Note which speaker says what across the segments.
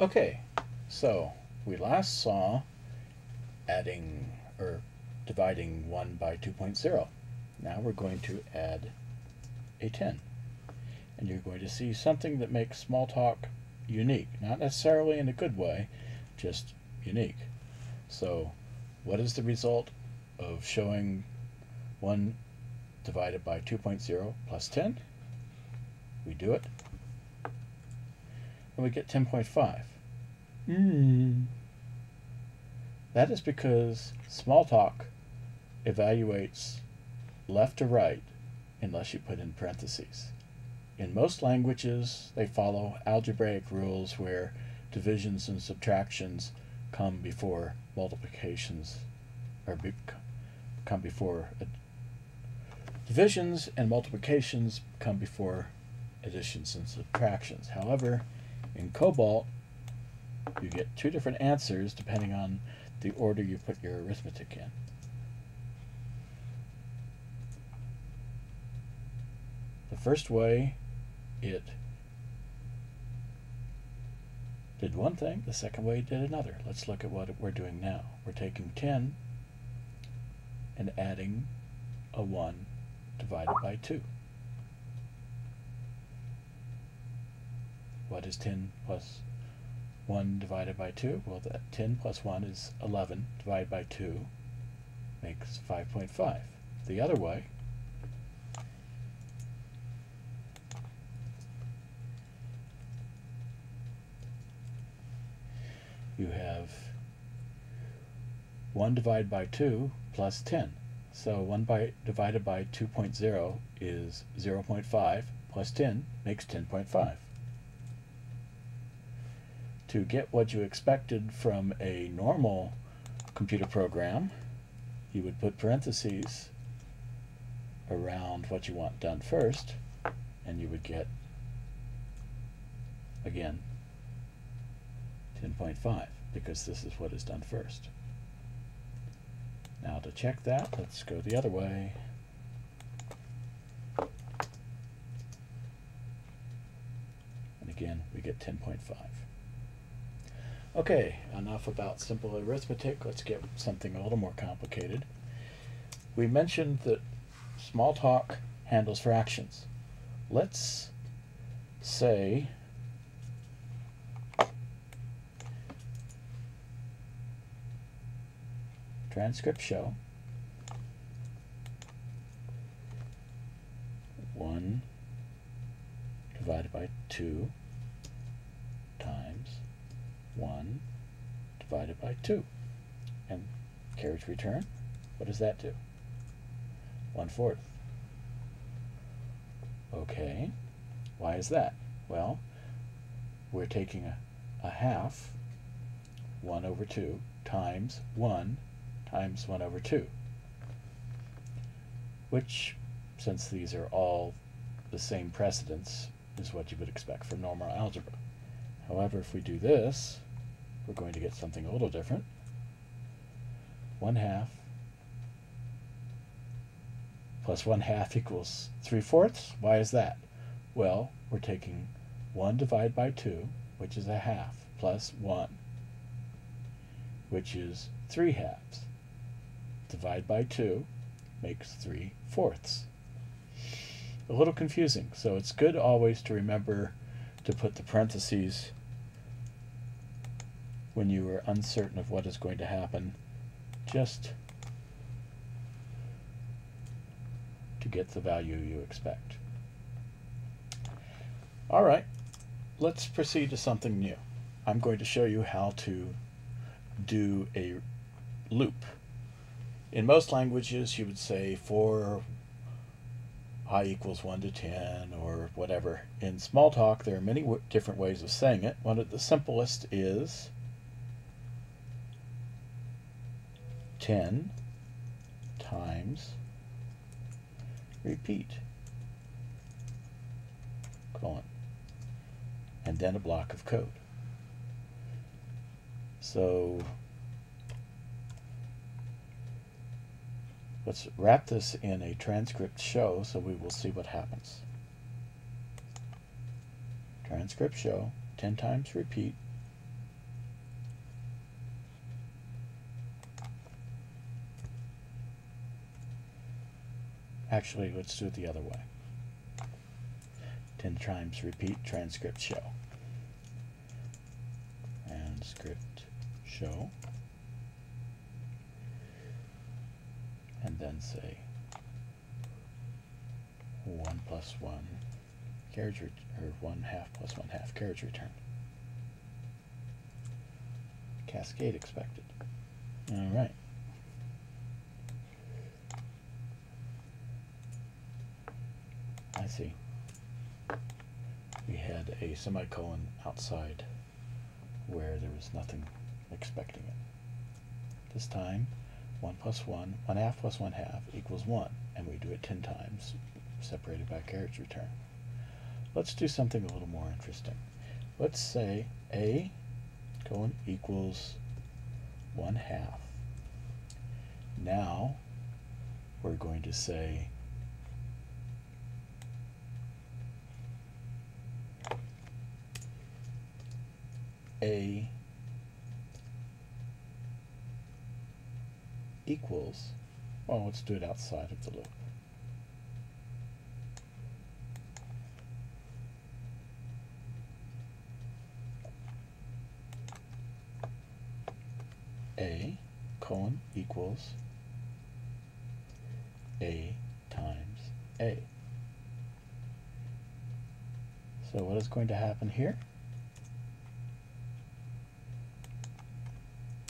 Speaker 1: Okay, so we last saw adding or dividing 1 by 2.0. Now we're going to add a 10. And you're going to see something that makes Smalltalk unique. Not necessarily in a good way, just unique. So what is the result of showing 1 divided by 2.0 plus 10? We do it, and we get 10.5. That is because Smalltalk evaluates left to right unless you put in parentheses. In most languages, they follow algebraic rules where divisions and subtractions come before multiplications, or come before divisions, and multiplications come before additions and subtractions. However, in Cobalt, you get 2 different answers depending on the order you put your arithmetic in. The first way, it did one thing. The second way, it did another. Let's look at what we're doing now. We're taking 10 and adding a 1 divided by 2. What is 10 plus 1 divided by 2? Well, that 10 plus 1 is 11 divided by 2 makes 5.5. The other way, you have 1 divided by 2 plus 10. So 1 divided by 2.0 is 0.5 plus 10 makes 10.5. To get what you expected from a normal computer program, you would put parentheses around what you want done first, and you would get, again, 10.5, because this is what is done first. Now to check that, let's go the other way. And again, we get 10.5. Okay, enough about simple arithmetic. Let's get something a little more complicated. We mentioned that Smalltalk handles fractions. Let's say transcript show 1 divided by 2 times 1 divided by 2. And carriage return, what does that do? 1/4. Okay, why is that? Well, we're taking a half, 1 over 2, times 1 times 1 over 2, which, since these are all the same precedence, is what you would expect from normal algebra. However, if we do this, we're going to get something a little different. 1/2 plus 1/2 equals 3/4. Why is that? Well, we're taking 1 divided by 2, which is a half, plus 1, which is 3/2. Divide by 2 makes 3/4. A little confusing, so it's good always to remember to put the parentheses when you are uncertain of what is going to happen, just to get the value you expect. All right, let's proceed to something new. I'm going to show you how to do a loop. In most languages, you would say for I equals 1 to 10 or whatever. In Smalltalk, there are many different ways of saying it. One of the simplest is 10 times repeat, colon, and then a block of code. So let's wrap this in a transcript show so we will see what happens. Transcript show, 10 times repeat, actually, let's do it the other way. 10 times repeat transcript show. And script show. And then say 1 plus 1 carriage or 1/2 plus 1/2 carriage return. Cascade expected. All right. I see. We had a semicolon outside where there was nothing expecting it. This time, 1 plus 1, 1/2 plus 1/2 equals 1, and we do it 10 times, separated by carriage return. Let's do something a little more interesting. Let's say A colon equals 1/2. Now we're going to say A equals, well, let's do it outside of the loop. A colon equals A times A. So what is going to happen here?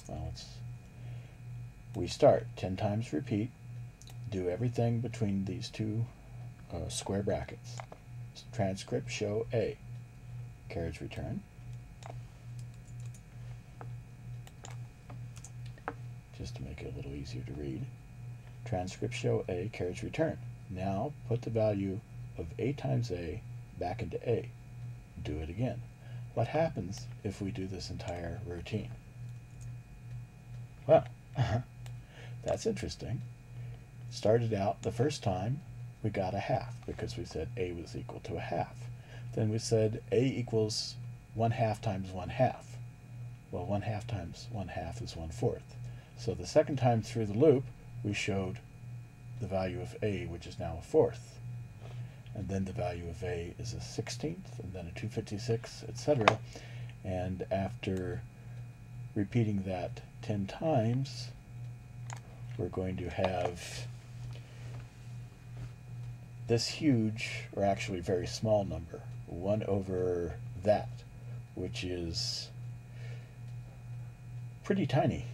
Speaker 1: Well, we start 10 times repeat, do everything between these two square brackets. Transcript show A, carriage return. Just to make it a little easier to read. Transcript show A, carriage return. Now put the value of A times A back into A. Do it again. What happens if we do this entire routine? Well, that's interesting. Started out the first time we got 1/2 because we said A was equal to 1/2. Then we said A equals 1/2 times 1/2. Well, 1/2 times 1/2 is 1/4. So the second time through the loop, we showed the value of A, which is now 1/4. And then the value of A is a 16th, and then a 256, etc. And after repeating that 10 times, we're going to have this huge, or actually very small number, 1 over that, which is pretty tiny.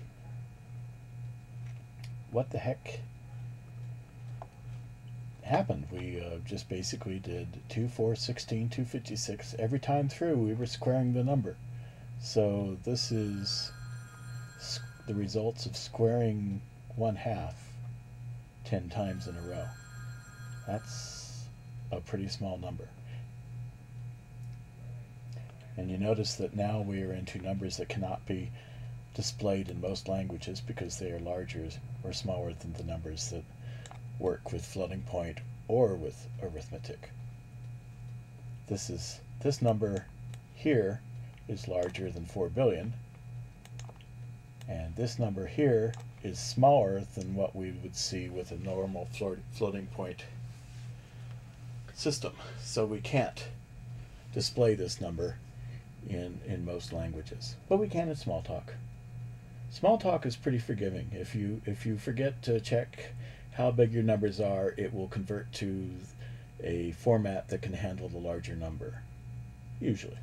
Speaker 1: What the heck happened? We just basically did 2, 4, 16, 256. Every time through we were squaring the number. So this is the results of squaring 1/2 10 times in a row. That's a pretty small number. And you notice that now we are into numbers that cannot be displayed in most languages because they are larger or smaller than the numbers that work with floating point or with arithmetic. This number here is larger than 4 billion, and this number here is smaller than what we would see with a normal floating point system. So we can't display this number in most languages, but we can in Smalltalk. Smalltalk is pretty forgiving. If you forget to check how big your numbers are, it will convert to a format that can handle the larger number, usually.